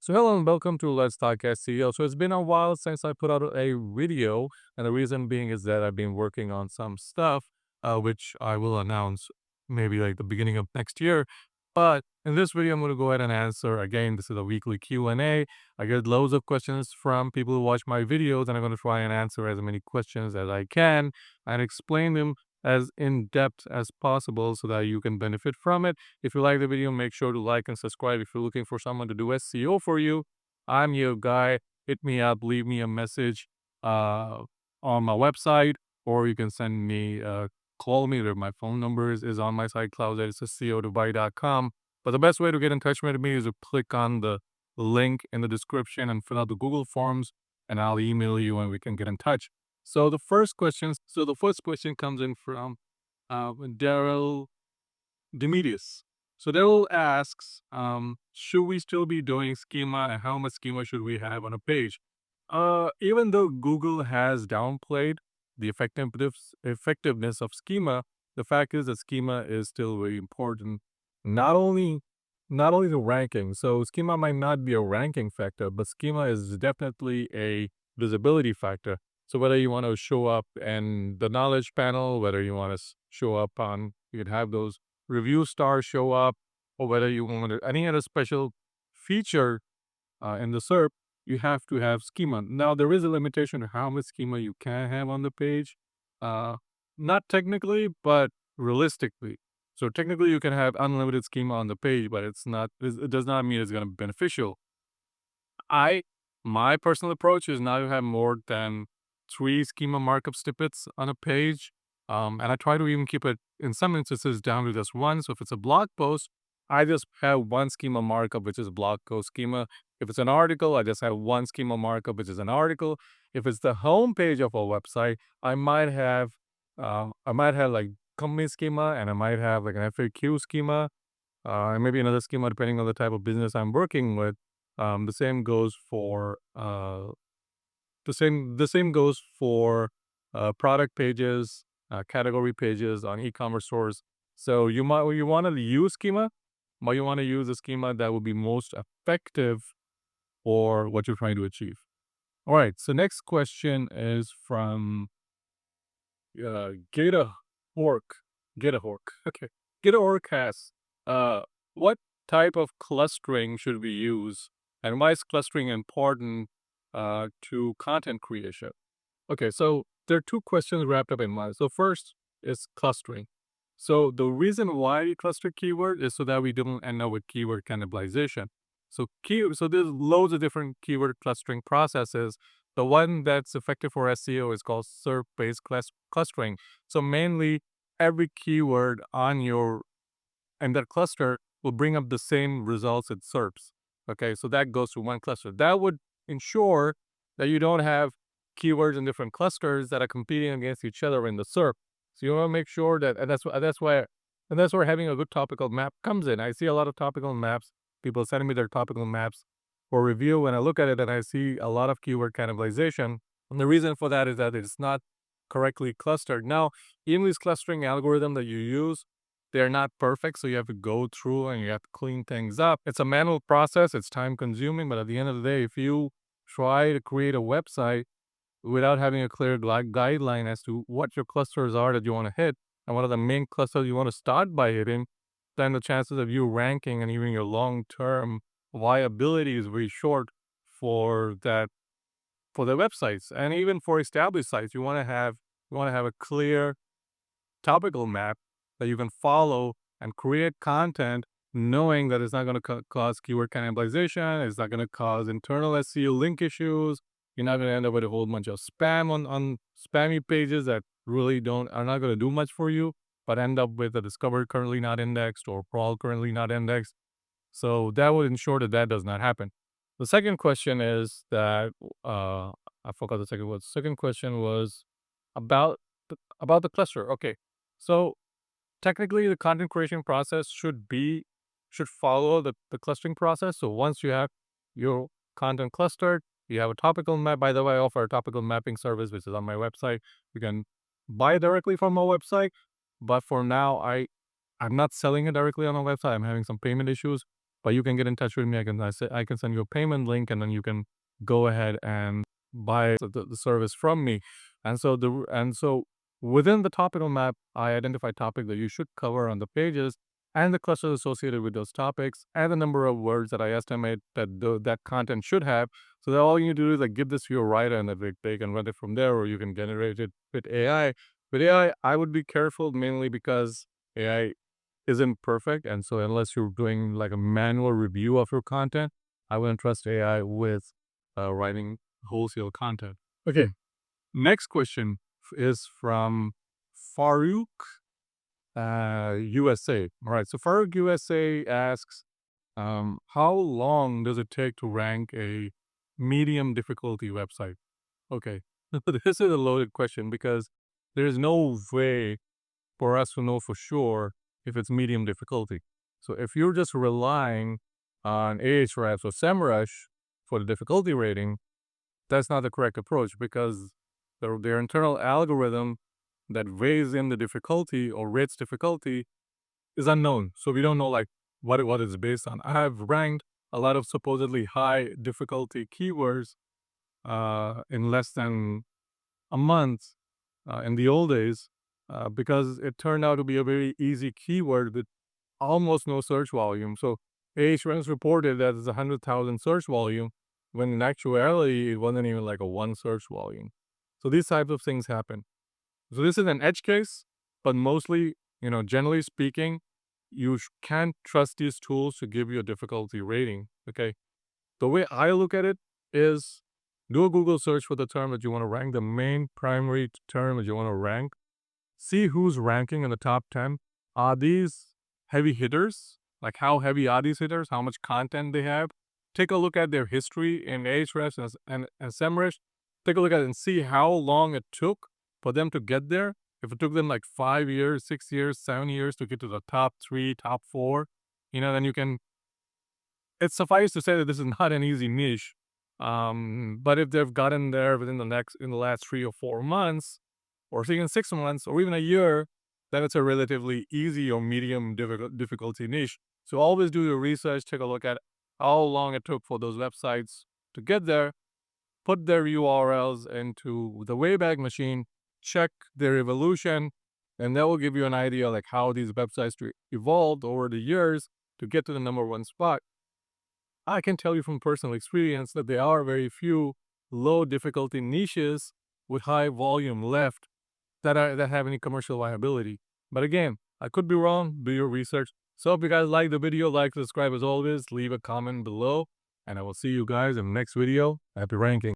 So hello and welcome to Let's Talk SEO. So it's been a while since I put out a video, and the reason being is that I've been working on some stuff, which I will announce maybe like the beginning of next year. But in this video, I'm going to go ahead and answer again. This is a weekly Q&A. I get loads of questions from people who watch my videos, and I'm going to try and answer as many questions as I can and explain them as in depth as possible so that you can benefit from it. If you like the video, make sure to like and subscribe. If you're looking for someone to do SEO for you, I'm your guy. Hit me up, leave me a message uh, on my website, or you can send me, call me. My phone number is on my site, cloud. It's SEOtobuy.com. But the best way to get in touch with me is to click on the link in the description and fill out the Google Forms, and I'll email you and we can get in touch. So the first question comes in from Daryl Demedius. So Daryl asks, should we still be doing schema and how much schema should we have on a page? Even though Google has downplayed the effectiveness of schema, the fact is that schema is still very important. Not only not only the ranking. So schema might not be a ranking factor, but schema is definitely a visibility factor. So whether you want to show up in the knowledge panel, whether you want to show up on, you could have those review stars show up, or whether you want any other special feature in the SERP, you have to have schema. Now, there is a limitation to how much schema you can have on the page. Uh, Not technically, but realistically. So technically, you can have unlimited schema on the page, but it does not mean it's going to be beneficial. I My personal approach is not to have more than 3 schema markup snippets on a page. And I try to even keep it in some instances down to just one. So if it's a blog post, I just have one schema markup, which is blog post schema. If it's an article, I just have one schema markup, which is an article. If it's the home page of a website, I might have like company schema, and I might have like an FAQ schema, and maybe another schema depending on the type of business I'm working with. The same goes for the same goes for product pages, category pages on e-commerce stores. So you want to use schema, but you want to use a schema that will be most effective for what you're trying to achieve. All right. So next question is from Geta Hork. Geta Hork. Okay. Geta Hork has what type of clustering should we use, and why is clustering important to content creation? Okay, so there are two questions wrapped up in one. So first is clustering. So the reason why we cluster keyword is so that we don't end up with keyword cannibalization. So there's loads of different keyword clustering processes. The one that's effective for SEO is called SERP-based clustering. So mainly every keyword on your and that cluster will bring up the same results it SERPs. Okay, so that goes to one cluster. That would ensure that you don't have keywords in different clusters that are competing against each other in the SERP. So you want to make sure that, and that's where having a good topical map comes in. I see a lot of topical maps. People sending me their topical maps for review, and I look at it and I see a lot of keyword cannibalization. And the reason for that is that it's not correctly clustered. Now, even these clustering algorithm that you use, they're not perfect, so you have to go through and you have to clean things up. It's a manual process, it's time consuming, but at the end of the day, if you try to create a website without having a clear guideline as to what your clusters are that you want to hit and what are the main clusters you want to start by hitting, then the chances of you ranking and even your long-term viability is very short for that for the websites. And even for established sites, you want to have a clear topical map that you can follow and create content knowing that it's not going to cause keyword cannibalization, it's not going to cause internal SEO link issues. You're not going to end up with a whole bunch of spam on spammy pages that really are not going to do much for you, but end up with a discover currently not indexed or crawl currently not indexed. So that would ensure that that does not happen. The second question is that I forgot the second one. Second question was about about the cluster. Okay, so technically the content creation process should follow the clustering process. So once you have your content clustered, you have a topical map. By the way, I offer a topical mapping service, which is on my website. You can buy directly from my website, but for now, I'm not selling it directly on my website. I'm having some payment issues. but you can get in touch with me. I can send you a payment link, and then you can go ahead and buy the service from me. And so within the topical map, I identify topic that you should cover on the pages and the clusters associated with those topics and the number of words that I estimate that content should have. So that all you need to do is like give this to your writer, and that they can run it from there, or you can generate it with AI. With AI, I would be careful, mainly because AI isn't perfect. And so unless you're doing like a manual review of your content, I wouldn't trust AI with writing wholesale content. Okay. Next question is from Farouk, USA. All right. So Farouk USA asks, how long does it take to rank a medium difficulty website? Okay. This is a loaded question because there's no way for us to know for sure if it's medium difficulty. So if you're just relying on Ahrefs or SEMrush for the difficulty rating, that's not the correct approach, because their internal algorithm that weighs in the difficulty or rates difficulty is unknown. So we don't know like what it's based on. I have ranked a lot of supposedly high difficulty keywords in less than a month in the old days because it turned out to be a very easy keyword with almost no search volume. So Ahrefs reported that it's 100,000 search volume, when in actuality it wasn't even like a one search volume. So these types of things happen. So this is an edge case, but mostly, generally speaking, you can't trust these tools to give you a difficulty rating. Okay. The way I look at it is, do a Google search for the term that you want to rank, the main primary term that you want to rank. See who's ranking in the top 10. Are these heavy hitters? Like, how heavy are these hitters? How much content they have? Take a look at their history in Ahrefs and SEMrush. Take a look at it and see how long it took for them to get there. If it took them like 5 years, 6 years, 7 years to get to the top 3, top 4, then you can, it's suffice to say that this is not an easy niche. But if they've gotten there in the last 3 or 4 months, or even 6 months, or even a year, then it's a relatively easy or medium difficulty niche. So always do your research, take a look at how long it took for those websites to get there, put their URLs into the Wayback Machine, check their evolution, and that will give you an idea like how these websites evolved over the years to get to the number 1 spot. I can tell you from personal experience that there are very few low difficulty niches with high volume left that have any commercial viability. But again, I could be wrong. Do your research. So if you guys like the video, like, subscribe as always, leave a comment below, and I will see you guys in the next video. Happy ranking.